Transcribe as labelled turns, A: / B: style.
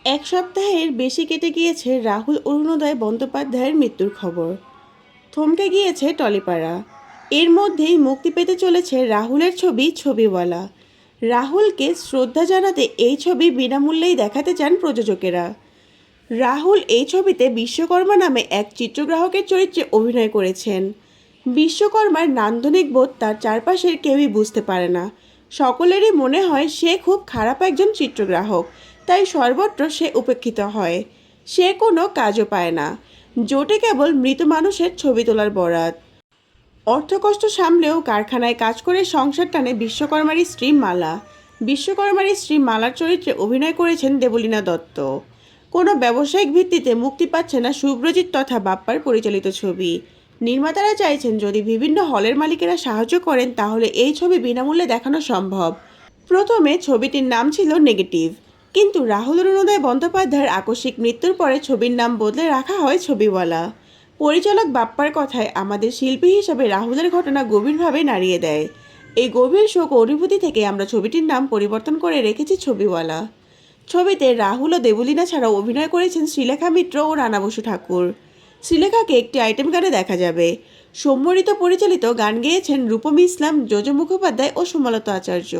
A: এক সপ্তাহের বেশি কেটে গিয়েছে রাহুল অরুণোদয় বন্দ্যোপাধ্যায়ের মৃত্যুর খবর। থমকে গিয়েছে টলিপাড়া। এর মধ্যেই মুক্তি পেতে চলেছে রাহুলের ছবি ছবিওয়ালা। রাহুলকে শ্রদ্ধা জানাতে এই ছবি বিনামূল্যেই দেখাতে চান প্রযোজকেরা। রাহুল এই ছবিতে বিশ্বকর্মা নামে এক চিত্রগ্রাহকের চরিত্রে অভিনয় করেছেন। বিশ্বকর্মার নান্দনিক বোধ তার চারপাশের কেউই বুঝতে পারে না। সকলেরই মনে হয় সে খুব খারাপ একজন চিত্রগ্রাহক, তাই সর্বত্র সে উপেক্ষিত হয়। সে কোনো কাজও পায় না, জোটে কেবল মৃত মানুষের ছবি তোলার বরাত। অর্থকষ্ট সামলেও কারখানায় কাজ করে সংসার টানে বিশ্বকর্মার স্ত্রী মালা। বিশ্বকর্মার স্ত্রী মালার চরিত্রে অভিনয় করেছেন দেবলীনা দত্ত। কোনো ব্যবসায়িক ভিত্তিতে মুক্তি পাচ্ছে না শুভ্রজিৎ তথা বাপ্পার পরিচালিত ছবি। নির্মাতারা চাইছেন যদি বিভিন্ন হলের মালিকেরা সাহায্য করেন তাহলে এই ছবি বিনামূল্যে দেখানো সম্ভব। প্রথমে ছবিটির নাম ছিল নেগেটিভ, কিন্তু রাহুল অরুণোদয় বন্দ্যোপাধ্যায়ের আকস্মিক মৃত্যুর পরে ছবির নাম বদলে রাখা হয় ছবিওয়ালা। পরিচালক বাপ্পার কথায় আমাদের শিল্পী হিসেবে রাহুলের ঘটনা গভীরভাবে নাড়িয়ে দেয়। এই গভীর শোক ও অনুভূতি থেকে আমরা ছবিটির নাম পরিবর্তন করে রেখেছি ছবিওয়ালা। ছবিতে রাহুল ও দেবলীনা ছাড়াও অভিনয় করেছেন শ্রীলেখা মিত্র ও রানা বসু ঠাকুর। শ্রীলেখাকে একটি আইটেম গানে দেখা যাবে। সৌম্য ঋতু পরিচালিত গান গেয়েছেন রূপম ইসলাম, জোজো মুখোপাধ্যায় ও সুমলতা আচার্য।